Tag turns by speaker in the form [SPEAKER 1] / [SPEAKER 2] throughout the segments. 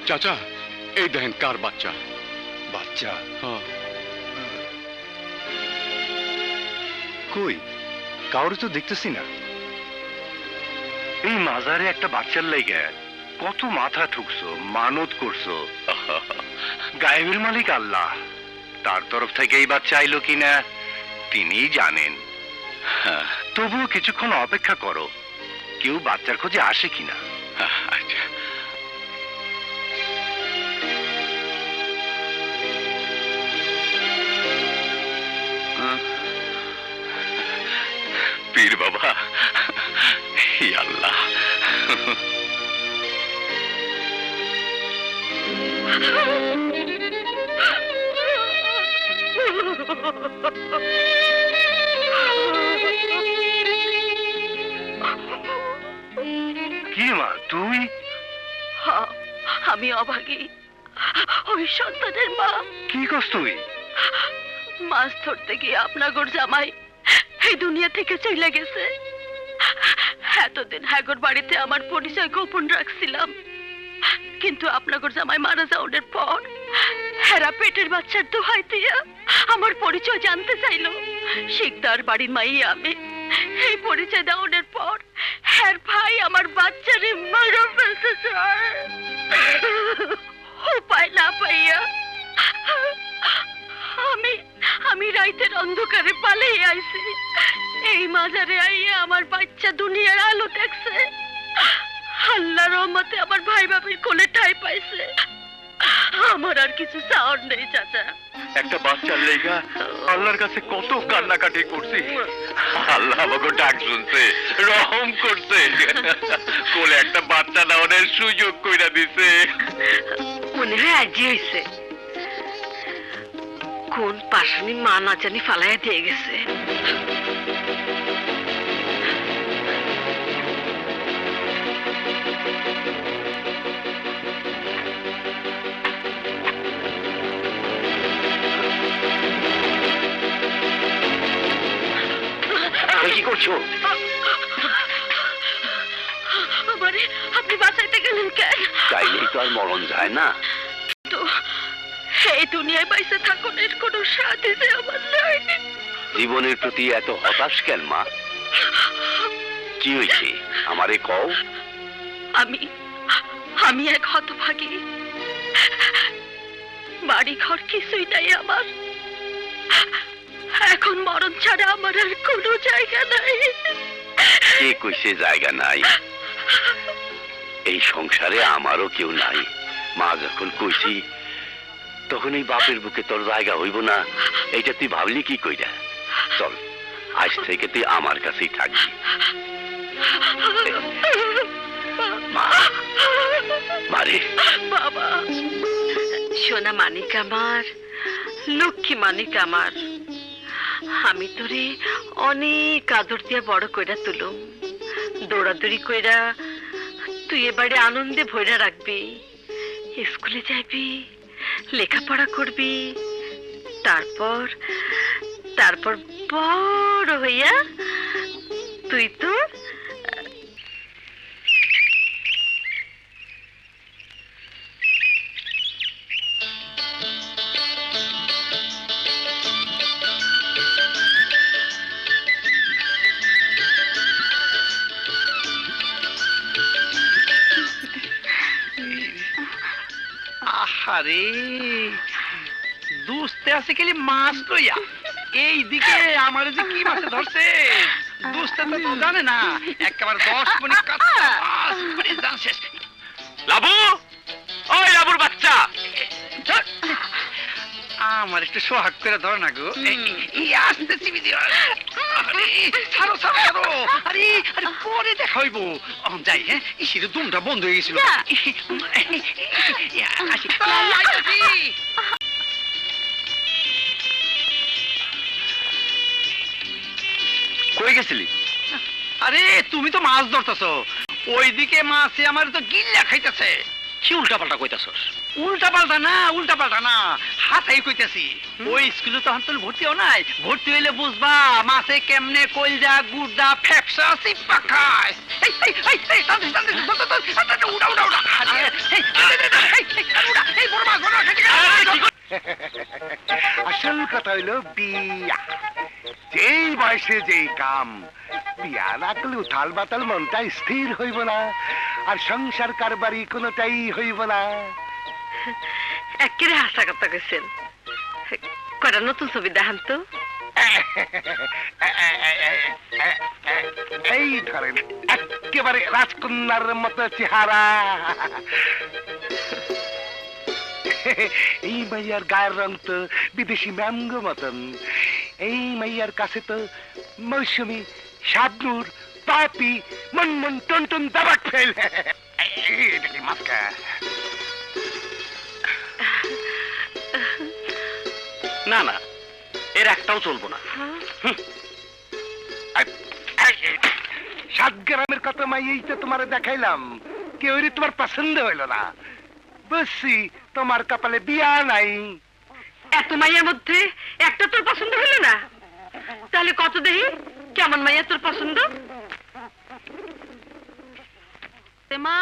[SPEAKER 1] চাচা, এই দেখেন কার বাচ্চা।
[SPEAKER 2] বাচ্চা?
[SPEAKER 1] হ্যাঁ।
[SPEAKER 2] কই, কাউরে তো দেখতেছি না। এই মাজারে একটা বাচ্চার লাইগা কত মাথা ঠুকছো, মানত করছো। গায়েবের মালিক আল্লাহ, তার তরফ থেকে এই বাচ্চা আইলো কিনা তিনিই জানেন। তবুও কিছুক্ষণ অপেক্ষা করো, কেউ বাচ্চার খোঁজে আসে কিনা।
[SPEAKER 1] আচ্ছা।
[SPEAKER 2] পীর বাবা, হে আল্লাহ। কি মা তুই?
[SPEAKER 3] আমি অভাগী, ওই সন্তানের মা।
[SPEAKER 2] কি করছ তুই?
[SPEAKER 3] মাছ ধরতে গিয়ে আপনাগর জামাই এই দুনিয়া থেকে চলে গেছে। এতদিন হ্যাগর বাড়িতে আমার পরিচয় গোপন রাখছিলাম, কিন্তু আপনাগর জামাই মারা যাওয়ার পর হেরা পেটের বাচ্চার দোহাই দিয়া আমার পরিচয় জানতে চাইল। শিকদার বাড়ির মাই আমি। এই পরিচয় দেওয়ার পর হ্যার ভাই আমার বাচ্চারে মারা ফেলতে চায়। উপায় না পাইয়া আমি রাইতের অন্ধকারে পালিয়ে আইছি। এই মাজারে আইয়া আমার বাচ্চা দুনিয়ার আলো দেখছে। আল্লাহর রহমতে আমার ভাই বাবির কোলে ঠাঁই পাইছে। আমার আর কিছু চাওয়ার নেই চাচা।
[SPEAKER 2] একটা বাচ্চার লেগা আল্লাহর কাছে কত কান্নাকাটি করছি, আল্লাহ আমাকে ডাক শুনছে, রহম করছে, কোলে একটা বাচ্চা নেওয়ার সুযোগ কইরা দিছে।
[SPEAKER 3] মনে হয় আজই হয়েছে, কোন পাশানি মা না জানি ফালাইয়া দিয়ে গেছে।
[SPEAKER 2] কি করছো?
[SPEAKER 3] আমারে আপনি বাঁচাইতে গেলেন কেন?
[SPEAKER 2] চাইলেই তো আর মরণ যায় না।
[SPEAKER 3] তো এই দুনিয়ায় বাইসে থাকুনের কোনো সাথী যে আমার নাই।
[SPEAKER 2] জীবনের প্রতি এত হতাশ কেন মা? কি হয়েছে আমারে কও।
[SPEAKER 3] আমি এক হতভাগী, বাড়ি ঘর কিছুই নাই আমার। এখন মরণ ছাড়া আমার আর কোনো জায়গা নাই।
[SPEAKER 2] কে কইছে জায়গা নাই? এই সংসারে আমারও কেউ নাই। মা যখন কইছি তখন এই বাপের বুকে তোর জায়গা হইব না, এইটা তুই ভাবলি কি কইরা? চল, আজ থেকে তুই আমার কাছেই থাকবি। মারে
[SPEAKER 3] বাবা, সোনা মানিক আমার, লক্ষ্মী মানিক আমার, আমি তোরে অনেক আদর দিয়া বড় কইরা তুলুম। দৌড়াদৌড়ি কইরা তুই এবারে আনন্দে ভইরা রাখবি। স্কুলে যাইবি, লেখাপড়া করবি, তারপর বড় হইয়া তুই তো
[SPEAKER 4] আরে দুস্তে আছে খালি মাছ লইয়া, এই দিকে আমার যে কি মাছ ধরছে দুস্তে তো জানে না। একেবারে 10 মিনিট কাঁচা মাছ মানে জান শেষ।
[SPEAKER 2] লাবু, ওই লাবুর বাচ্চা,
[SPEAKER 4] আমার একটু সোহাগ করে ধর না গো। আসতে চিবি দিও। আরে ছাড়ো ছাড়ো ছাড়ো। আরে আরে পরে দেখা হইব। যাই, হ্যাঁ, ইসির দুমটা বন্ধ হয়ে গেছিল। আসি।
[SPEAKER 2] কই গেছিলি?
[SPEAKER 4] আরে তুমি তো মাছ ধরতেছো, ওইদিকে মাছে আমার তো গিল্লা খাইতেছে।
[SPEAKER 2] কি উল্টা পাল্টা কইতাছস?
[SPEAKER 4] উল্টা পাল্টা না, হাতাই কইতেছি। ওই স্কুলে তো এখন ভর্তিও নাই, ভর্তি হইলে বুঝবা মাছে কেমনে কলজা গুড়দা ফেপসা সিপা খায়। এই, এই, এই, এই, টানতে, টানতে, ধর, ধর, ধর, উড়া, উড়া, উড়া। আরে, এই, এই, এই, এই, উড়া, এই, বড় মাছ, খাইতে গেল।
[SPEAKER 5] আসল কথা হইলো বিয়া, যেই বয়সে যেই কাম। বিয়া না করলে উথাল বাতাল মনটা স্থির হইব না, আর সংসার কারবারি কোনোটাই হইব না।
[SPEAKER 3] একেবারে হাসা কথা কইছেন। কয়টা নতুন ছবি দেখান তো।
[SPEAKER 5] এই ধরেন একেবারে রাজকন্যার মতো চেহারা। এই মাইয়ার গায়ের রং তো বিদেশি ম্যাঙ্গো মতন। এই মাইয়ার কাছে তো মৌসুমি, শাবনুর, পাপি, মনমন, টনটন, দাবাক ফেল। এটা কি মাস্কা?
[SPEAKER 2] না না, এর একটাও চলবো না।
[SPEAKER 5] 7 গ্রামের কত মাইয়াই তো তোমার দেখাইলাম, কেউই তোমার পছন্দ হইল না। বুঝছি তোমার কপালে বিয়া নাই।
[SPEAKER 3] এত মাইয়ার মধ্যে একটা তোর পছন্দ হলো না? তাহলে কত দেখি কেমন মাইয়া তোর পছন্দ। মা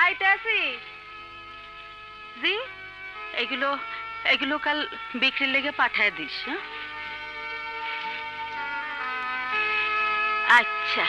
[SPEAKER 3] আইতে আসি জি, এগুলো এগুলো কাল বিক্রির লেগে পাঠায় দিস। হ্যাঁ আচ্ছা।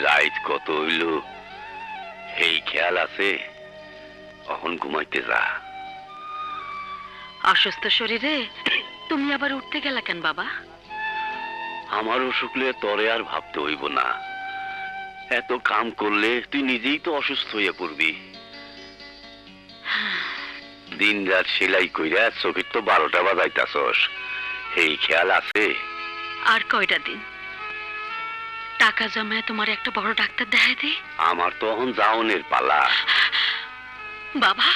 [SPEAKER 2] রাইত কত হইল এই খেয়াল আছে? এখন ঘুমাইতে যা।
[SPEAKER 3] অসুস্থ শরীরে তুমি আবার উঠতে গেলা কেন বাবা?
[SPEAKER 2] আমার অসুখলে তরে আর ভাবতে হইব না। এত কাম করলে তুই নিজেই তো অসুস্থ হইয়া পড়বি। দিন রাত সেলাই কইরা চোখের তো 12টা বাজাইতাছস, এই খেয়াল আছে?
[SPEAKER 3] আর কয়টা দিন টাকা জমায় তোমার একটা বড় ডাক্তার দেখাই দি।
[SPEAKER 2] আমার তো এখন যাওনের পালা।
[SPEAKER 3] বাবা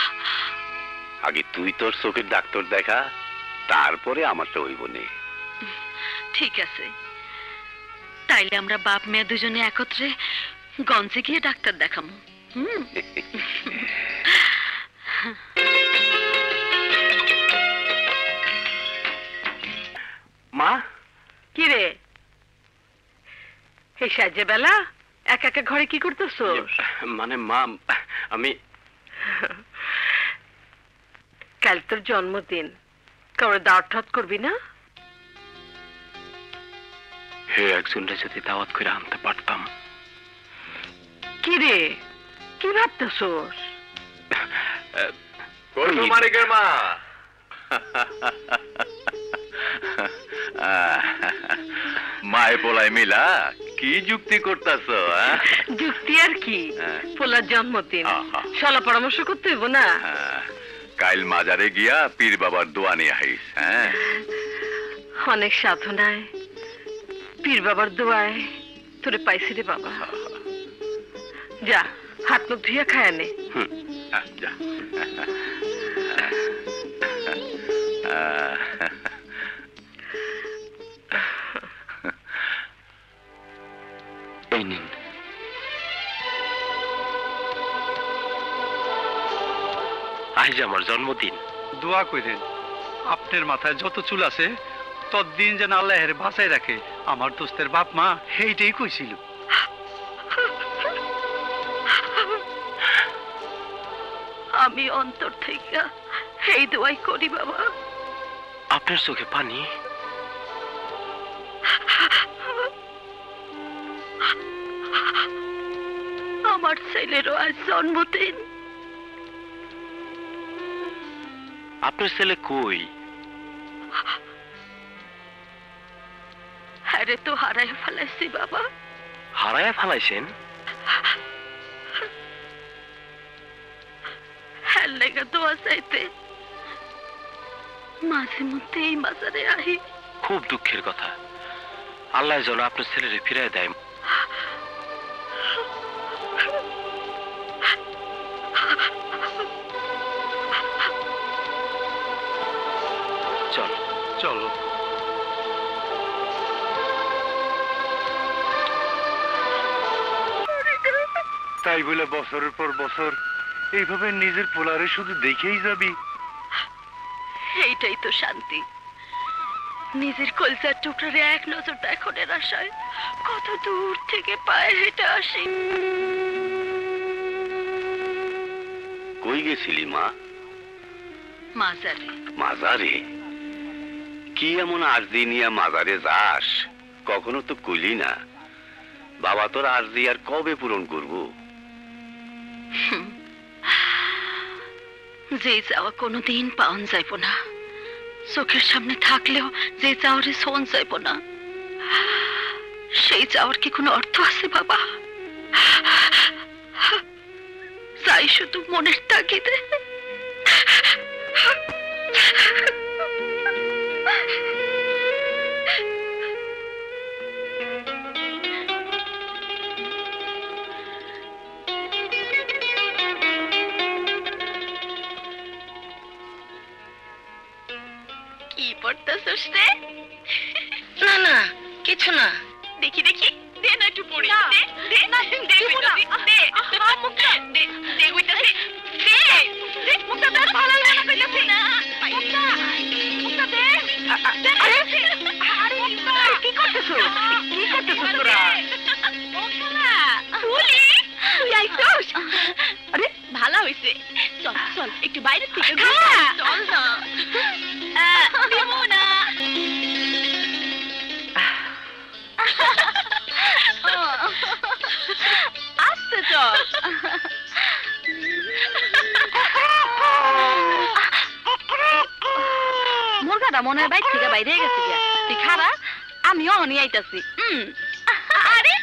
[SPEAKER 2] আগে তুই তোর চোখের ডাক্তার দেখা, তারপরে আমারটা হইব নে।
[SPEAKER 3] ঠিক আছে, তাইলে আমরা বাপ মেয়ে দুজনে একত্রে গঞ্জে গিয়ে ডাক্তার দেখাবো।
[SPEAKER 5] মা,
[SPEAKER 3] কি রে এই সাজে বেলা একা একা ঘরে কি করতেছ?
[SPEAKER 2] মানে মা, আমি
[SPEAKER 3] কাল তোর জন্মদিন, কাউরে দাওয়াত ঠাত করবি না?
[SPEAKER 2] হে একজনটা যদি দাওয়াত করে আনতে পারতাম।
[SPEAKER 3] কি রে কি ভাবতেছোস?
[SPEAKER 2] মানিকের মা, মায়ে পোলায় মিলা কি যুক্তি করতেছ?
[SPEAKER 3] যুক্তি আর কি, পোলার জন্মদিন, সলা পরামর্শ করতে হইব না?
[SPEAKER 2] কাইল মাজারে গিয়া পীর বাবার দোয়া নিয়ে আইস। হ্যাঁ,
[SPEAKER 3] অনেক সাধনায় পীর বাবার দোয়ায় তোরে পাইছি রে বাবা। যা হাত মুখ ধুইয়া খায় নে।
[SPEAKER 2] যা। এই নিন। আজ আমার জন্মদিন।
[SPEAKER 4] দোয়া কইরেন আপনার মাথায় যত চুল আছে ততদিন যেন আল্লাহ এর বাঁচাই রাখে। আমার দোস্তের বাপ মা সেইটাই কইছিল।
[SPEAKER 3] আমি অন্তর থেকে এই দোয়াই করি বাবা।
[SPEAKER 2] আপনার চোখে পানি?
[SPEAKER 3] আমার ছেলেরও আজ জন্মদিন।
[SPEAKER 2] আপনার ছেলে কই?
[SPEAKER 3] আরে তো হারাই ফেলাইছি বাবা।
[SPEAKER 2] হারায়া ফেলাইছেন?
[SPEAKER 3] হ্যাঁ লেগে দোয়া চাইতে মাঝে মধ্যে এই বাজারে আহি।
[SPEAKER 2] খুব দুঃখের কথা, আল্লাহ যেন আপনার ছেলেরে ফিরায় দেয়। চল
[SPEAKER 4] চলো।
[SPEAKER 2] তাই বলে বছরের পর বছর এইভাবে নিজের পোলারে শুধু দেখেই যাবি?
[SPEAKER 3] এইটাই তো শান্তি। নিজের কলচার টুকরারে এক নজর দেখনের আশায় কত দূর থেকে পায়ে হেঁটে আসি।
[SPEAKER 2] কই গেছিলি মা?
[SPEAKER 3] মাজারে।
[SPEAKER 2] মাজারে? কি এমন আরজি নিয়ে মাজারে যাস? কখনো তো কইলি না। বাবা তোর আরজি আর কবে পূরণ করবো?
[SPEAKER 3] যে চাওয়া কোনোদিন পাওয়া যাইব না, চোখের সামনে থাকলেও যে চাওয়ারে শোন যাইব না, সেই চাওয়ার কি কোনো অর্থ আছে বাবা? চাই শুধু মনের তাগিদে। কি পড়তেছস রে?
[SPEAKER 6] না না কিছু না।
[SPEAKER 3] দেখি দেখি, দে না একটু পড়ি। দে দে না, দে কইতাছি, দে মুখটা দে, দে কইতাছি, দে দে মুখটা দে, ভালো লাগে না কইতাছি না, মুখটা মুখটা দে। আরে আরে কি করতেছস? কি করতেছস তোরা? ওখালা ফুলি তুই আইছস? আরে ভালো হইছে। চল চল একটু বাইরে থেকে চল না। দিমু না। আসতে চল। মুরগাটা মনে হয় বাইর থেকে বাইরে গেছে গিয়া। তুই খারা, আমিও অনি আইতাছি। আরে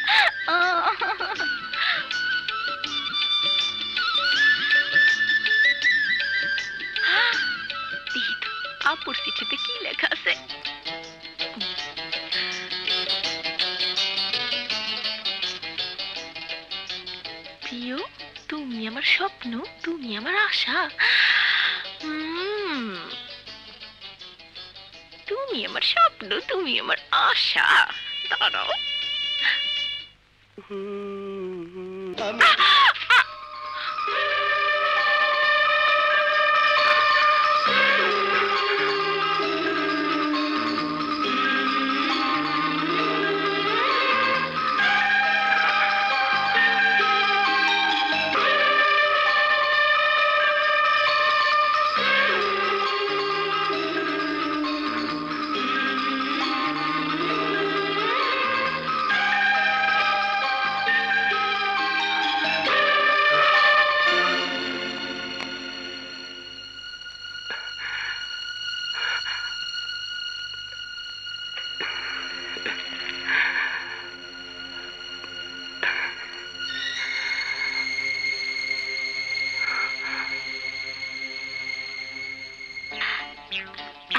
[SPEAKER 3] আপুর চিঠিতে কি লেখা আছে? প্রিয়, তুমি আমার স্বপ্ন, তুমি আমার আশা। তুমি আমার স্বপ্ন, তুমি আমার আশা। দাঁড়াও।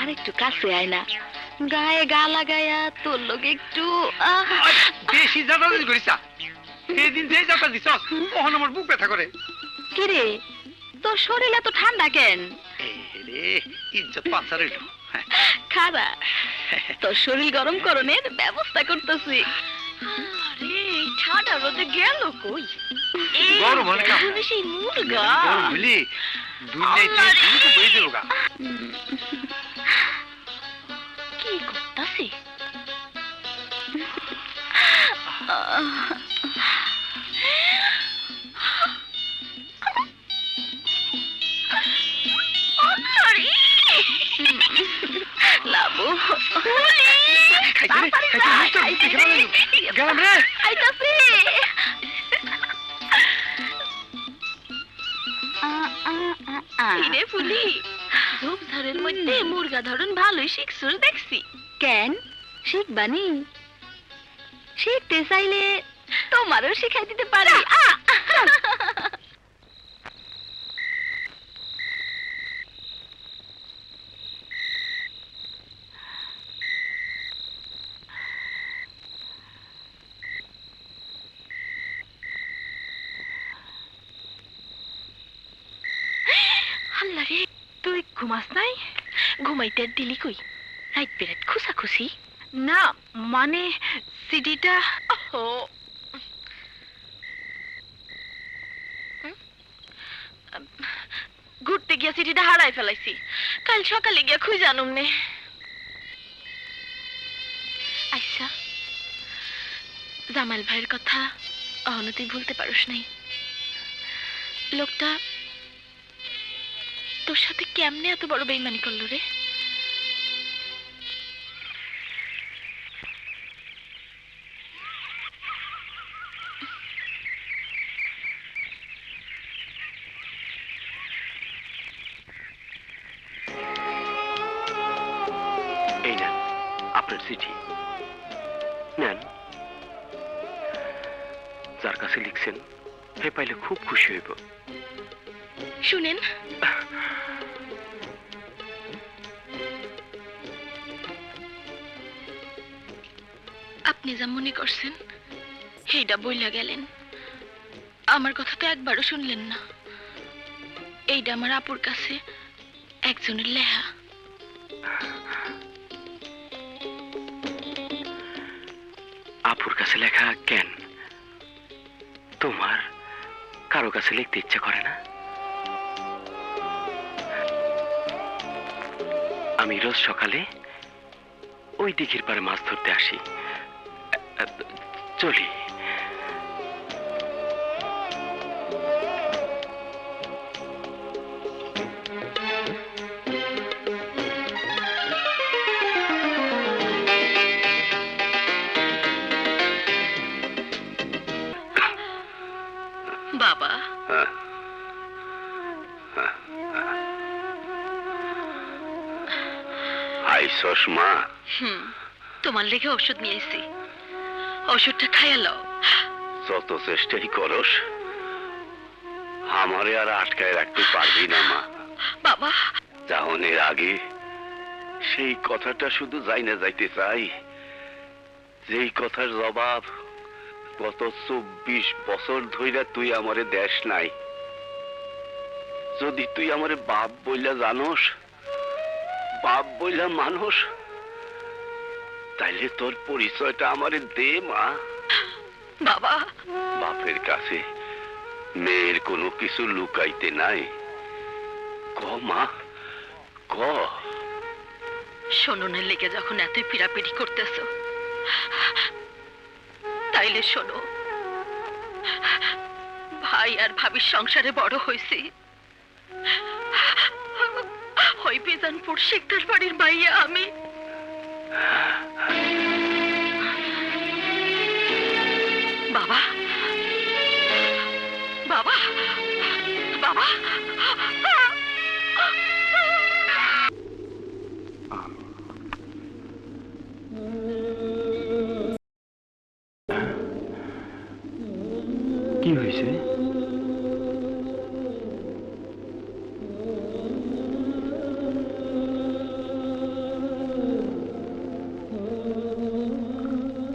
[SPEAKER 3] আরেকটু কাছে আয় না, গায়ে গা লাগায়া তোর লোক একটু।
[SPEAKER 4] বেশি যাতা করিস না। সেদিন যে যাতা দিছ তখন আমার বুক ব্যথা করে।
[SPEAKER 3] কিরে, তোর শরীর এত ঠান্ডা কেন?
[SPEAKER 4] এই রে ইজ্জত পাচার হইল।
[SPEAKER 3] খারা, তোর শরীর গরম করণের ব্যবস্থা করতেছি। আরে ঠান্ডা রোদে গেল কই?
[SPEAKER 4] গরম হলে কাম।
[SPEAKER 3] সেই মুরগা
[SPEAKER 4] গরম হইলি দুনিয়াতে দ্রুত বই দেবো গা।
[SPEAKER 3] কি করতাছি? লাবু
[SPEAKER 4] গেলাম রে।
[SPEAKER 3] আইতাছি। রে ফুলি, ঝোপঝাড়ের মধ্যে মুরগা ধরন ভালোই শিখছুর দেখছি। কেন শিখবানি? শিখতে চাইলে তোমারও শিখাই দিতে পারি। ঘুমাস নাই?
[SPEAKER 6] ঘুমাইতে আর দিলি কই? রাইত বেরাত খুশি
[SPEAKER 3] না মানে সিডিটা
[SPEAKER 6] ও
[SPEAKER 3] ঘুরতে গিয়া সিডিটা হারাই ফেলাইছি।
[SPEAKER 6] কাল সকালে গিয়া খুঁজে জানুম নে। আচ্ছা, জামাল ভাইয়ের কথা অহনো তুই ভুলতে পারস নাই। লোকটা তোর সাথে কেমনে এত বড় বেইমানি করলো রে?
[SPEAKER 2] এই নেন আপনার চিঠি নেন। যার কাছে লিখছেন হে পাইলে খুব খুশি হইব।
[SPEAKER 6] শুনেন, আপনি যা মনে করছেন সেইটা বইলা গেলেন। আমার কথা তো একবারও শুনলেন না। এইটা আমার আপুর কাছে একজনের লেহা।
[SPEAKER 2] আপুর কাছে লেখা কেন? তোমার কারো কাছে লিখতে ইচ্ছা করে না? আমি রোজ সকালে ওই দিঘির পাড়ে মাছ ধরতে আসি। চলি।
[SPEAKER 3] বাবা
[SPEAKER 2] আইসস মা?
[SPEAKER 3] তোমার লেগে ওষুধ নিয়ে এসেছি, ওষুধটা খাইয়া লও।
[SPEAKER 2] যত চেষ্টাই করস আমারে আর আটকায় রাখতে পারবি না মা।
[SPEAKER 3] বাবা
[SPEAKER 2] যাওনের আগে সেই কথাটা শুধু যাই না যাইতে চাই, যেই কথার জবাব গত 24 বছর ধইরা তুই আমারে দেশ নাই। যদি তুই আমারে বাপ বইলা জানোস, বাপ বইলা মানুষ, তাইলে তোর পরিচয়টা আমারে দে মা।
[SPEAKER 3] বাবা
[SPEAKER 2] বাপের কাছে মেয়ের কোনো কিছু লুকাইতে নাই। ক মা ক।
[SPEAKER 3] শোননের লেগে যখন এতই পিড়াপিড়ি করতেছ, তাইলে শোনো, ভাই আর ভাবির সংসারে বড় হয়েছি। ওই বেজানপুর শিকদার বাড়ির মাইয়া আমি। বাবা বাবা বাবা
[SPEAKER 2] কি হয়েছে?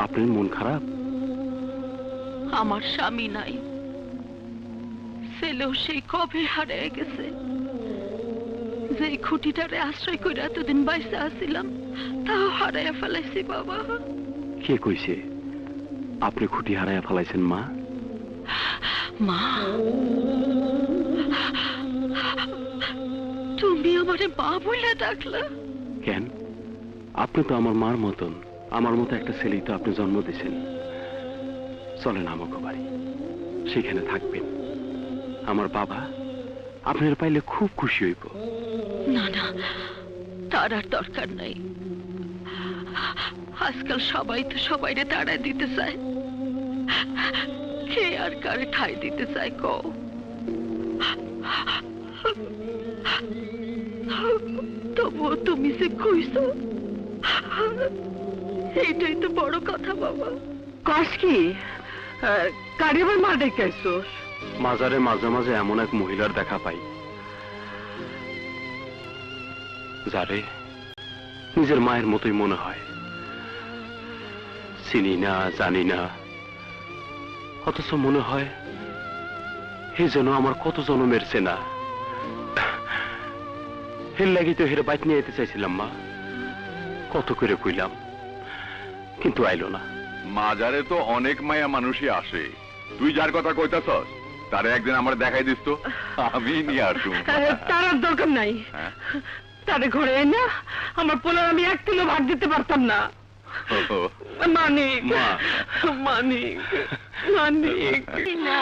[SPEAKER 2] আপনার মন খারাপ?
[SPEAKER 3] আমার স্বামী নাই, ছেলেও সেই কবে হারিয়ে গেছে। যে খুঁটিটারে আশ্রয় করে এতদিন বাইসে আসছিলাম, তাও হারাইয়া ফেলাইছি বাবা।
[SPEAKER 2] কে কইছে আপনি খুঁটি হারাইয়া ফেলাইছেন মা?
[SPEAKER 3] মা, তুমি আমারে মা বলে ডাকলা?
[SPEAKER 2] কেন? আপনি তো আমার মার মতন, আমার মতো একটা ছেলেই তো আপনি জন্ম দিয়েছেন। চলেন আমাকে বাড়ি, সেখানে থাকবেন। আমার বাবা আপনার পাইলে খুব খুশি হইব।
[SPEAKER 3] না না, তার আর দরকার নাই। আজকাল সবাই তো সবাইরে তাড়ায় দিতে চায়, কে আর কারে ঠাই দিতে চায় কও? তবুও তুমি যে কইছো, এইটাই তো বড় কথা বাবা। কস কি কারিবার মা ডেকেছোস?
[SPEAKER 2] মাজারে মাঝে মাঝে এমন এক মহিলার দেখা পাই, যারে নিজের মায়ের মতোই মনে হয়। চিনি না, জানি না, অথচ মনে হয় এ যেন আমার কত জন্মের চেনা।
[SPEAKER 1] এর লাগি তো হেরে বাইক নিয়ে যেতে চাইছিলাম মা, কত করে কইলাম, কিন্তু আইলো না।
[SPEAKER 7] মাজারে তো অনেক মায়া মানুষই আসে, তুই যার কথা কইতাছস তারে একদিন আমার দেখাই দিস তো, আমি নিয়ে আসুম।
[SPEAKER 8] তার আর দরকার নাই।
[SPEAKER 7] হ্যাঁ?
[SPEAKER 8] তারে ঘরে না আমার পোলার আমি 1 কিলো ভাত দিতে পারতাম না।
[SPEAKER 7] ও,
[SPEAKER 8] মানিক,
[SPEAKER 1] মা।
[SPEAKER 8] মানিক, মানিক।
[SPEAKER 3] না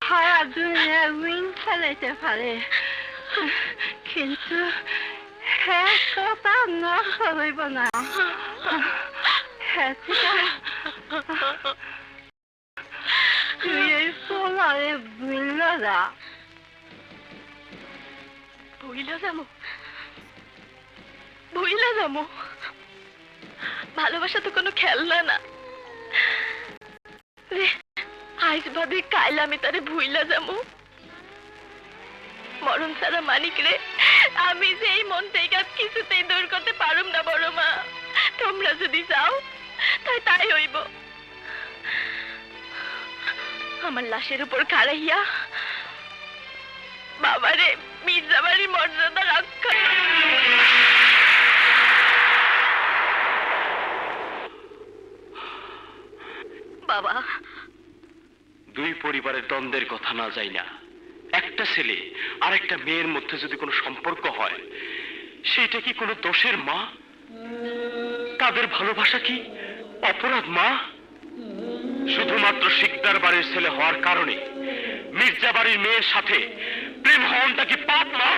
[SPEAKER 3] সারা দুনিয়া উইং ফেলাইতে পারে, কিন্তু হ্যাঁ কথা না হইব না। হ্যাঁ তুই এই পোলারে বুঝল না।
[SPEAKER 6] ভুইলা যামু, ভুইলা যামু। ভালোবাসা তো কোনো খেলনা না রে, আজ বাদে কাইল আমি তারে ভুইলা যামু। মরণ ছাড়া মানিক রে, আমি যে এই মন থেকে কিছুতেই দূর করতে পারুম না বড় মা। তোমরা যদি যাও তাই তাই হইব। আমার লাশের উপর খাড়াইয়া বাবারে মির্জাবাড়ি মর্যাদা রক্ষা। বাবা,
[SPEAKER 1] দুই পরিবারের দ্বন্দ্বের কথা না যাই না, একটা ছেলে আর একটা মেয়ের মধ্যে যদি কোনো সম্পর্ক হয়, সেটা কি কোনো দোষের মা? তাদের ভালোবাসা কি অপরাধ মা? শুধুমাত্র শিকদার বাড়ির ছেলে হওয়ার কারণে মির্জা বাড়ির মেয়ের সাথে প্রেম হওয়াটা কি পাপ মা?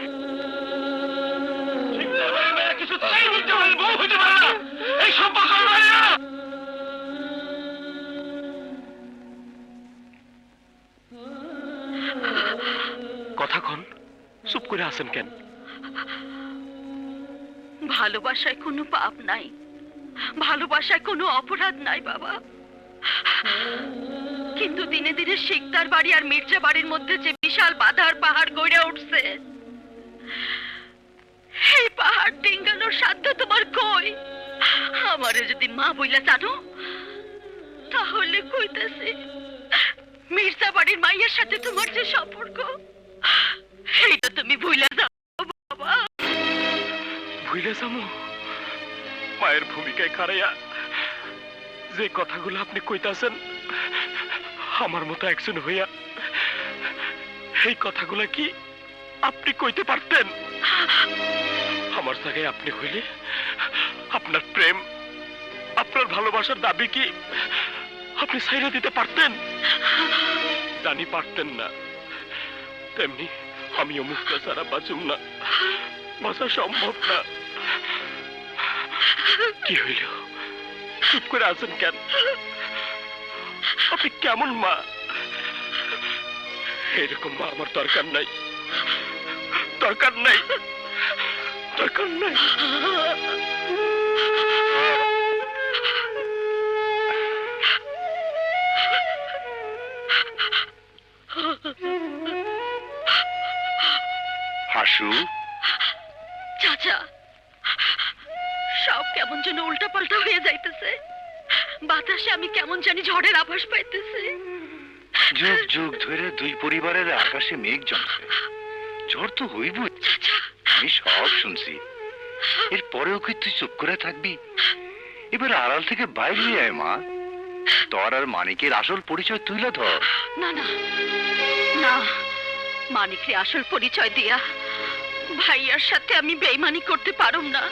[SPEAKER 1] শিকদার বাড়ির মেয়ে কিছু চাই হইতে পারে, বউ হইতে পারে না, এই সম্পর্ক নয় না। কথা কন, চুপ করে আছেন কেন?
[SPEAKER 3] ভালোবাসায় কোনো পাপ নাই, ভালোবাসায় কোনো অপরাধ নাই বাবা। কিন্তু দিনে দিনে শিকদার বাড়ি আর মির্জা বাড়ির মধ্যে যে বিশাল বাধার পাহাড় গড়ে উঠছে, এই পাহাড় ডিঙ্গানোর সাধ্য তোমার কই? আমারে যদি মা বইলা জানো, তাহলে কইতেছি মির্জা বাড়ির মাইয়ের সাথে তোমার যে সম্পর্ক, এইটা তুমি ভুইলা যাও বাবা।
[SPEAKER 1] ভুলে যাবো? মায়ের ভূমিকায় খাড়াইয়া যে কথাগুলো আপনি কইতাছেন, আমার মতো একজন হইয়া এই কথাগুলো কি আপনি কইতে পারতেন? আমার জায়গায় আপনি হইলে আপনার প্রেম, আপনার ভালোবাসার দাবি কি আপনি ছাইড়া দিতে পারতেন? জানি পারতেন না, তেমনি আমিও মুক্তা ছাড়া বাঁচুম না, বাঁচা সম্ভব না। কি হইল? চুপ করে আছেন কেন? আপনি কেমন মা? এরকম মা আমার দরকার নাই, দরকার নাই, দরকার নাই।
[SPEAKER 2] হাসু,
[SPEAKER 3] চাচা, সব কেমন যেন উল্টা পাল্টা হয়ে যাইতেছে। বাতাসে আমি কেমন জানি ঝড়ের আভাস পাইতেছি।
[SPEAKER 2] যুগ যুগ ধরে দুই পরিবারের আকাশে মেঘ জমছে, ঝড় তো হইব। আমি সব শুনছি, এরপরেও কি তুই চুপ করে থাকবি? এবার আড়াল থেকে বাইরে আয় মা, তোর আর মানিকের আসল পরিচয় তুইলা ধর।
[SPEAKER 3] না না না, মানিকরে আসল পরিচয় দিয়া ভাইয়ার সাথে আমি বেইমানি করতে পারুম না।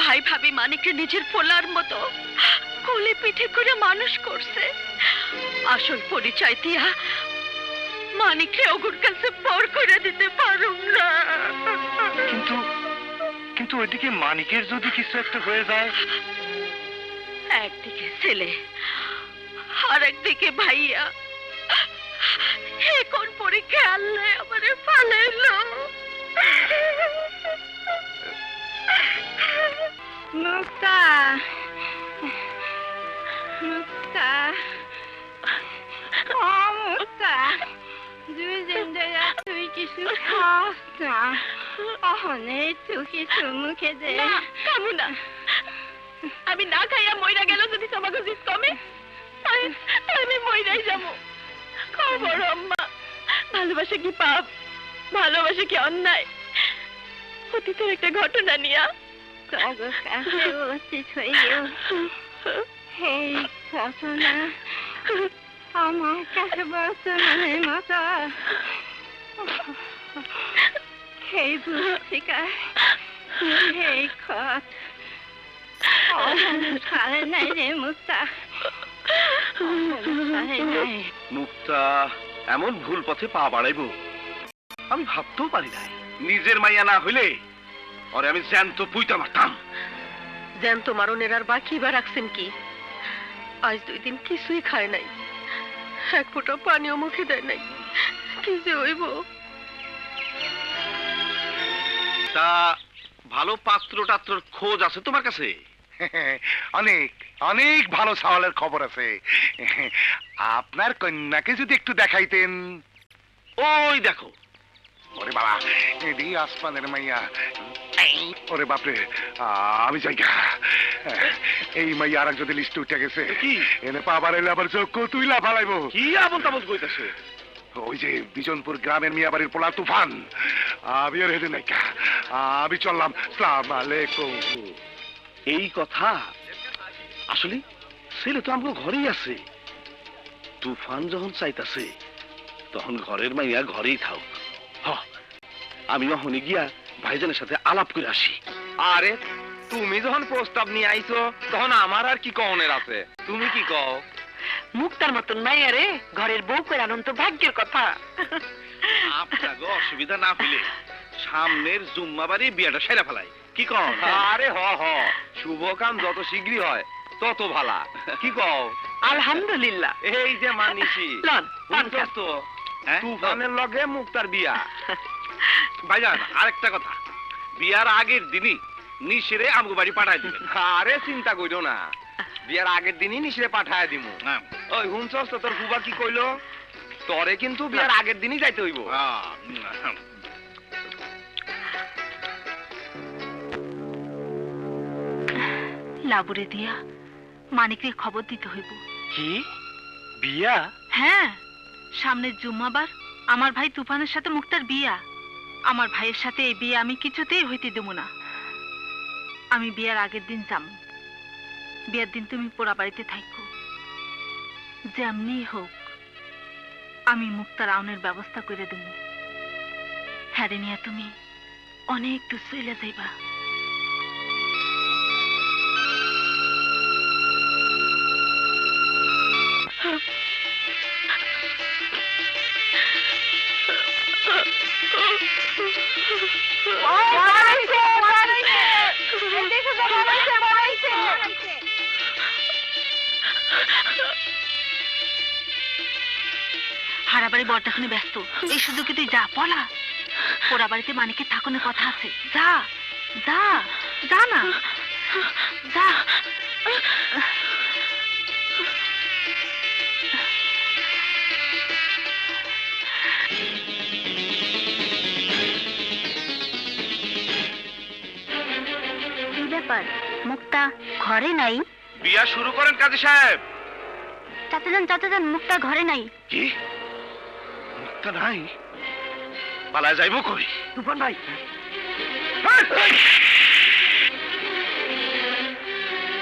[SPEAKER 3] ভাই ভাবি মানিকরে নিজের পোলার মতো কোলে পিঠে করে মানুষ করছে। আসল পরিচয় দিয়া মানিকরে ওগুর কাছে পর করে দিতে পারুম না।
[SPEAKER 2] কিন্তু কিন্তু ওইদিকে মানিকের যদি কিছু একটা হয়ে যায়?
[SPEAKER 3] একদিকে ছেলে আর একদিকে ভাইয়া, কোন পরীক্ষা আল্লাহ আমারে ফালাইলো। মুক্তা, মুক্তা, ও মুক্তা, 2 দিন ধরে তুই কিছু খাস না, অহনে তুই কিছু মুখে দে।
[SPEAKER 6] কামু না, আমি না খাইয়া মইরা গেল যদি তোমাকে জিত কমে, তাই আমি মইরাই যাবো। খবর আম্মা, ভালোবাসা কি পাপ? ভালোবাসা কি অন্যায়?
[SPEAKER 3] অতীতের একটা ঘটনা নিয়া
[SPEAKER 9] কাগজ কাছে অতীত হইলেও এই ঘটনা আমার কাছে বর্তমানের মতো এই বুঝিকার এই খত ছাড়ে নাই রে মুক্তা ছাড়ে নাই।
[SPEAKER 2] মুক্তা এমন ভুল পথে পা বাড়াইবো আমি ভাবতেও পারি নাই। নিজের মাইয়া না হইলে ওরে আমি জ্যান্ত পুইতা মারতাম।
[SPEAKER 3] জ্যান্ত মারণের আর বাকি বা রাখছেন কি? আজ 2 দিন কিছুই খায় নাই, এক ফোঁটা পানিও মুখে দেয় নাই। কি যে হইব?
[SPEAKER 2] তা ভালো পাত্র টাত্রর খোঁজ আছে তোমার কাছে?
[SPEAKER 5] অনেক অনেক ভালো সওয়ালের খবর আছে। আপনার কন্যাকে যদি একটু দেখাইতেন।
[SPEAKER 2] ওই দেখো।
[SPEAKER 5] ওরে বাবা, এডি আসমানের মাইয়া। ওরে বাপরে, আমি যাইগা। এই মাইয়া আর যদি লিস্ট উঠে গেছে
[SPEAKER 2] কি
[SPEAKER 5] এনে পাবার এলে আবার চোখ তুইলা ফালাইবো।
[SPEAKER 2] কি আবল তাবল কইতাছে?
[SPEAKER 5] ওই যে বিজনপুর গ্রামের মিয়াবাড়ির পোলা তুফান, আমি আর হেঁটে নাইকা। আমি চললাম। সালাম আলাইকুম।
[SPEAKER 2] এই কথা আসলে ছেলে তো আমার ঘরেই আছে। তুফান যখন চাইতাছে তখন ঘরের মাইয়া ঘরেই থাক। আমি ওখানে গিয়া ভাইজানের সাথে আলাপ করে আসি।
[SPEAKER 10] আরে তুমি যখন প্রস্তাব নিয়ে আইছো তখন আমার আর কি কওনের আছে? তুমি কি কও?
[SPEAKER 3] মুক্তার মতন মাইয়া রে ঘরের বউ করে আনন্দ ভাগ্যের কথা।
[SPEAKER 2] আপনাকে অসুবিধা না হইলে সামনের জুম্মাবাড়ি বিয়াটা সেরা ফেলাই, কি কও?
[SPEAKER 10] আরে হ শুভ কাম যত শীঘ্রই হয় তত ভালা। কি কও?
[SPEAKER 3] আলহামদুলিল্লাহ।
[SPEAKER 10] এই যে মানিসি
[SPEAKER 3] লন,
[SPEAKER 10] শুনছস তো,
[SPEAKER 2] হ্যাঁ?
[SPEAKER 10] তুফানের লগে মুক্তার বিয়া।
[SPEAKER 2] ভাইজান আরেকটা কথা, বিয়ার আগের দিনই নিশিরে আমগো বাড়ি পাঠাই দিবেন।
[SPEAKER 10] আরে চিন্তা কইরো না, বিয়ার আগের দিনই নিশিরে পাঠায় দিমু।
[SPEAKER 2] হ্যাঁ।
[SPEAKER 10] ওই শুনছস তো, তোর বুবা কি কইলো? তরে কিন্তু বিয়ার আগের দিনই যাইতে হইব।
[SPEAKER 9] লাবুরে দিয়া মানিককে খবর দিতে হইব।
[SPEAKER 1] কি বিয়া?
[SPEAKER 9] হ্যাঁ, সামনের জুম্মাবার আমার ভাই তুফানের সাথে মুক্তার বিয়া। আমার ভাইয়ের সাথে এই বিয়ে আমি কিছুতেই হইতে দেব না। আমি বিয়ার আগের দিন যাম। বিয়ার দিন তুমি পোড়া বাড়িতে থাকো। যেমনি হোক আমি মুক্তার আউনের ব্যবস্থা করে দেব। হ্যাঁ নিয়া তুমি অনেক দূর চলে যাইবা। হারাবাড়ি বরটাখানে ব্যস্ত, এই সুযোগে তুই যা পলা। পোড়া বাড়িতে মানিকের থাকুনের কথা আছে। যা যা যা না, যা।
[SPEAKER 3] কি ব্যাপার, মুক্তা ঘরে নাই?
[SPEAKER 2] বিয়া শুরু করেন কাজী সাহেব।
[SPEAKER 3] চাচাজান মুক্তা ঘরে নাই।
[SPEAKER 2] কি মুক্তা নাই? পালায় যাইব কই?
[SPEAKER 10] তুফান ভাই,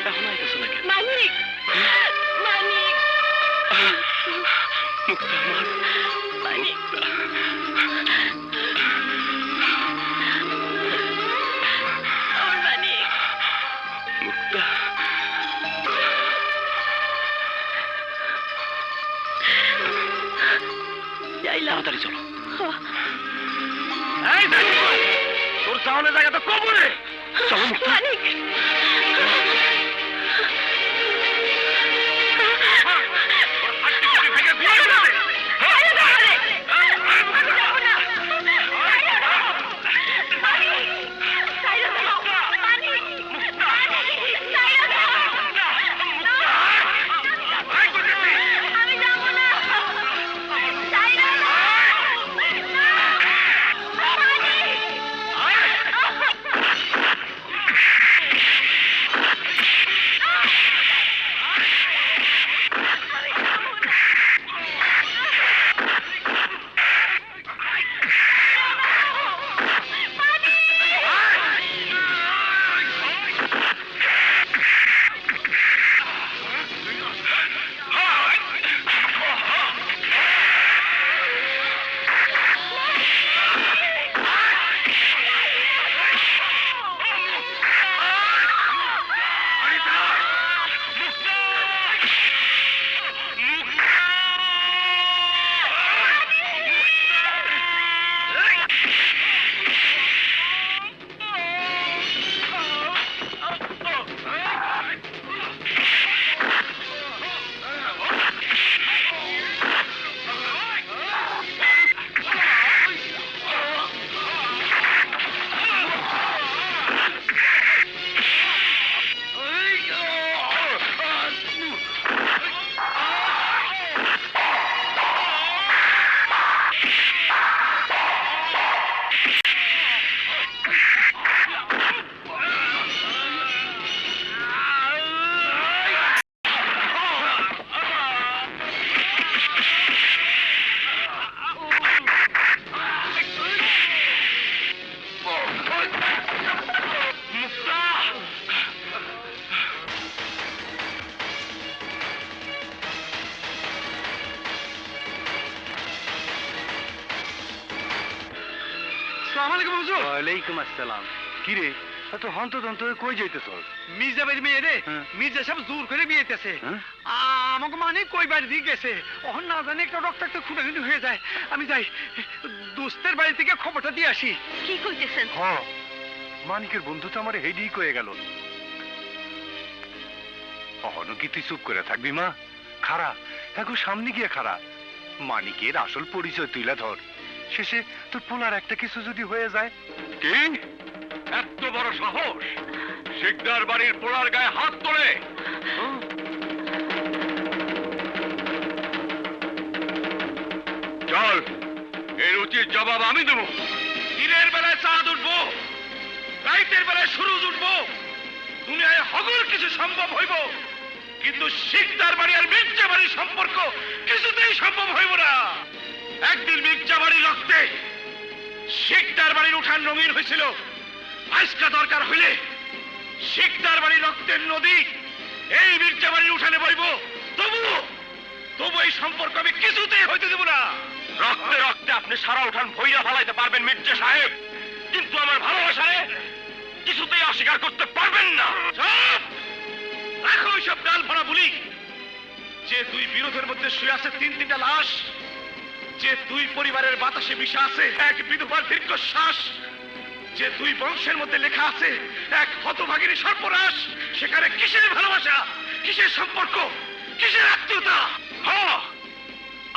[SPEAKER 1] এখন আইতেছে নাকি?
[SPEAKER 3] মানিক, মানিক,
[SPEAKER 1] মুক্তা আমার
[SPEAKER 3] মানিক। আমার মানিক।
[SPEAKER 1] মুক্তা তাড়াতাড়ি চলো।
[SPEAKER 2] এই দেখ, তোর সামনের জায়গা তো কবরে।
[SPEAKER 1] চলো মুক্তা।
[SPEAKER 3] মানিক,
[SPEAKER 4] আসসালামু আলাইকুম হুজুর।
[SPEAKER 5] ওয়ালাইকুম আসসালাম। কি রে এত হন্তদন্ত হয়ে কই যাইতেছ?
[SPEAKER 4] মির্জা বাড়ির মেয়ে রে,
[SPEAKER 5] হ্যাঁ।
[SPEAKER 4] মির্জা সব জোর করে বিয়েতেছে।
[SPEAKER 5] হ্যাঁ?
[SPEAKER 4] আমাকে মানে কই বাড়ি দিয়ে গেছে, ওখানে না জানি একটা রক্তাক্ত খুঁটাখুটি হয়ে যায়। আমি যাই দোস্তের বাড়ি থেকে খবরটা দিয়ে আসি।
[SPEAKER 3] কি কইতেছেন?
[SPEAKER 5] হ মানিকের বন্ধু তো আমার হেডি কয়ে গেল। অহনো কি তুই চুপ করে থাকবি মা? খারা এখন সামনে গিয়ে খারা, মানিকের আসল পরিচয় তুইলা ধর। শেষে তোর পোলার একটা কিছু যদি হয়ে যায়।
[SPEAKER 7] কি এত বড় সাহস শিকদার বাড়ির পোড়ার গায়ে হাত তোলে? চল এর উচিত জবাব আমি দেবো।
[SPEAKER 1] দিনের বেলায় চাঁদ উঠবো, রাইতের বেলায় সূরজ উঠবো, দুনিয়ায় হগল কিছু সম্ভব হইব, কিন্তু শিকদার বাড়ি আর মির্জা বাড়ির সম্পর্ক কিছুতেই সম্ভব হইব না। একদিন মির্জা বাড়ির রক্তে শিকদার বাড়ির উঠান রঙিন হয়েছিল, আজকা দরকার হইলে শিকদার বাড়ির রক্তের নদী এই মির্জা বাড়ির উঠানে বইব, তবু এই সম্পর্ক আমি কিছুতেই হইতে দেব না। রক্তে রক্তে আপনি সারা উঠান ভৈরা ফালাইতে পারবেন মির্জা সাহেব, কিন্তু আমার ভালোবাসারে কিছুতেই অস্বীকার করতে পারবেন না। চুপ! রাখো ওইসব ডাল ভরা বলি। যে দুই বিরোধের মধ্যে শুয়ে আছে তিনটা লাশ, যে দুই পরিবারের বাতাসে মিশে আছে এক বিধবার দীর্ঘশ্বাস, যে দুই বংশের মধ্যে লেখা আছে এক হতভাগিনী সর্বনাশ, সেখানে কিসের ভালোবাসা, কিসের সম্পর্ক, কিসের আত্মীয়তা? হ্যাঁ,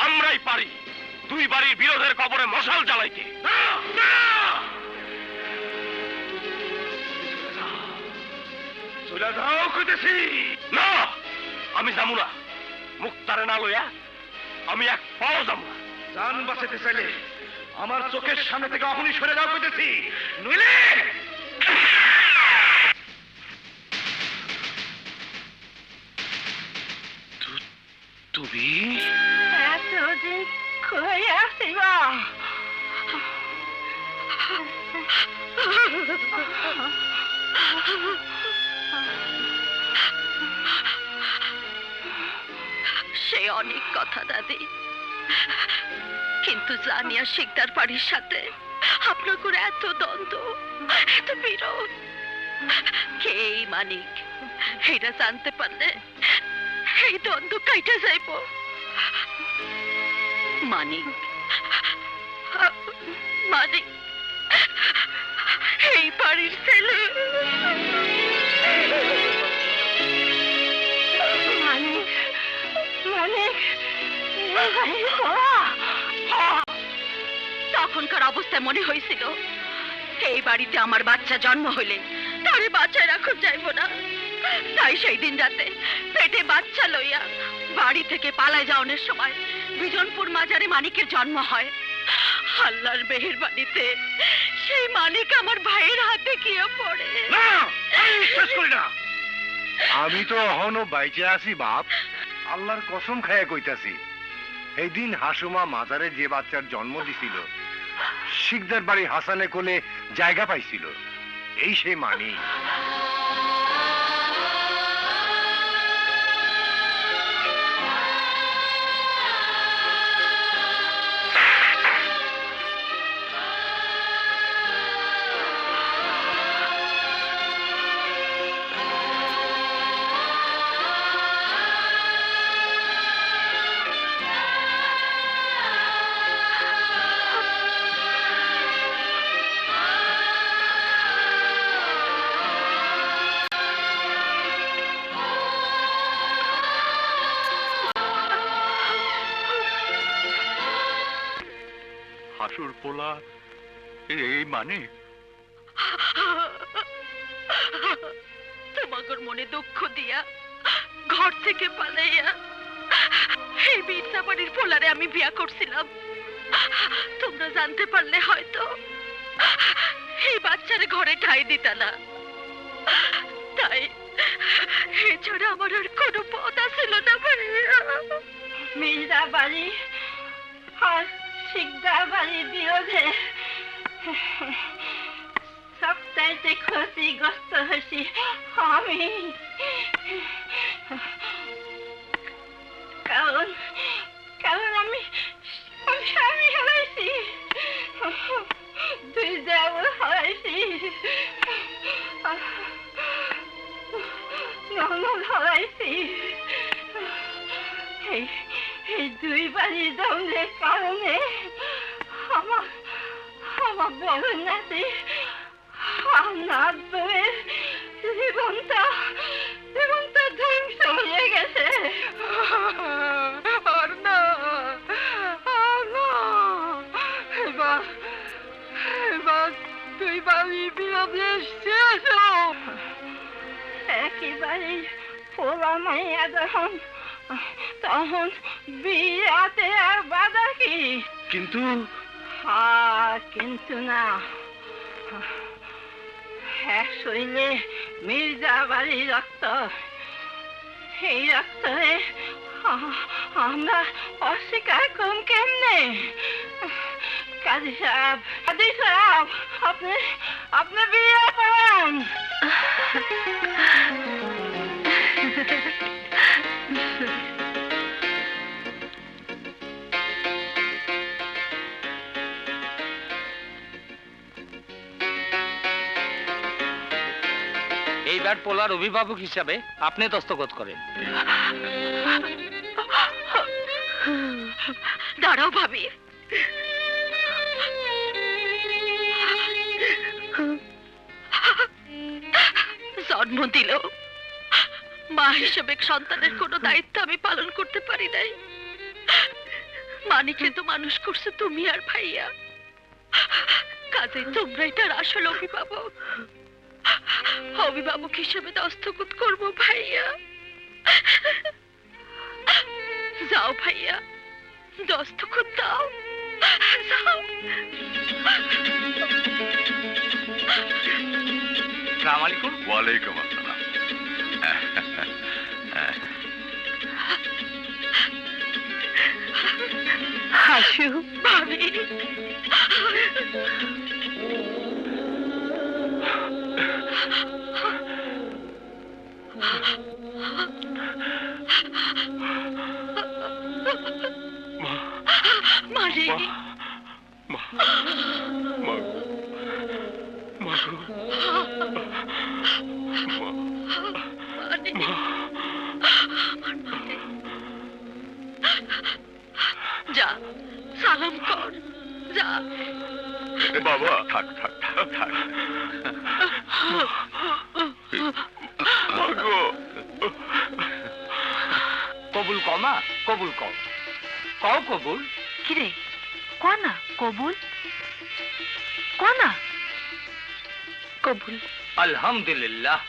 [SPEAKER 1] আমরাই পারি দুই বাড়ির বিরোধের কবরে মশাল জ্বালাইতে। না, না! চলে যাও কইতেছি। না, আমি যাবো না। মুক্তারে না লইয়া আমি এক পাও যাবো না। জান বাঁচাতে চাইলে আমার চোখের সামনে থেকে এখনই সরে যাও কইতেছি, নইলে তুমি
[SPEAKER 8] এতদিন কই আসিবা?
[SPEAKER 3] সে অনেক কথা দাদি, কিন্তু জানিয়া শিকদার বাড়ির সাথে আপনার করে এত দ্বন্দ্ব, এত বিরোধ, কে এই মানিক এটা জানতে পারলে এই দ্বন্দ্ব কাইটা যাইব। মানিক, মানিক এই বাড়ির ছেলে।
[SPEAKER 8] মানিক, মানিক,
[SPEAKER 3] তখনকার অবস্থায় মনে হয়েছিল এই বাড়িতে আমার বাচ্চা জন্ম হইলে তারে বাচ্চায় রাখুন যাইব না। তাই সেই দিন রাতে পেটে বাচ্চা লইয়া বাড়ি থেকে পালায় যাওয়ার সময় বিজনপুর মাজারে মানিকের জন্ম হয়। আল্লাহর মেহেরবানিতে সেই মানিক আমার ভাইয়ের হাতে গিয়ে পড়ে।
[SPEAKER 1] না, আমি বিশ্বাস করি না।
[SPEAKER 5] আমি তো অহনো বাইচে আছি বাপ, আল্লাহর কসম খায়া কইতাছি। এই দিন হাসুমা মাজারে যে বাচ্চার জন্ম দিছিল, শিকদার বাড়ি হাসানে কোলে জায়গা পাইছিল, এই সেই মানি।
[SPEAKER 7] হাসুর পোলা এই মানে?
[SPEAKER 3] তোমাগর মনে দুঃখ দিয়া ঘর থেকে পালাইয়া এই মির্জা বাড়ির পোলারে আমি বিয়া করছিলাম। তোমরা জানতে পারলে হয়তো এই বাচ্চারে ঘরে ঠাই দিতা না, তাই এছাড়া আমার আর কোনো পথ ছিল না ভাইয়া।
[SPEAKER 8] মির্জা বাড়ি আর শিকদার বাড়ির বিরোধে সবচাইতে ক্ষতিগ্রস্ত হয়েছি আমি, কারণ কারণ আমি স্বামী হারাইছি। তুই যা বাড়ির কারণে আমার আমার বড় নাতি নাত বউয়ের জীবনটা ধ্বংস হয়ে গেছে। আর না এবার তুই বাড়ি বিরোধে শেষ একেবারে পোলা মাইয়া তখন বিয়াতে আর বাধা কি?
[SPEAKER 1] কিন্তু
[SPEAKER 8] কিন্তু না, হ্যাঁ শরীরে মির্জা বাড়ি রক্ত, এই রক্তরে আমরা অস্বীকার করুন কেমনে? কাজী সাহেব আপনি বিয়ে করেন।
[SPEAKER 4] এইবার পোলার অভিভাবক হিসাবে আপনি দস্তখত করেন।
[SPEAKER 3] দাঁড়াও ভাবি, জন্ম দিল মা হিসেবে সন্তানের কোনো দায়িত্ব আমি পালন করতে পারি নাই। মানিকে তো মানুষ করছে তুমি আর ভাইয়া, কাজে তোমরাই তার আসল অভিভাবক। অভিভাবক হিসেবে দস্তখত করবো ভাইয়া। যাও ভাইয়া, দস্তখত দাও, যাও।
[SPEAKER 4] আসসালামু আলাইকুম।
[SPEAKER 7] ওয়ালাইকুম আসসালাম।
[SPEAKER 8] হাসু
[SPEAKER 3] ভাবি, মারে যা সালাম কর, যা।
[SPEAKER 7] বাবা থাক থাক থাক থাক। মাগো,
[SPEAKER 4] কবুল কও মা, কবুল কও, কও কবুল।
[SPEAKER 9] কিরে কোনা কবুল, কোনা
[SPEAKER 3] কবুল।
[SPEAKER 4] আলহামদুলিল্লাহ।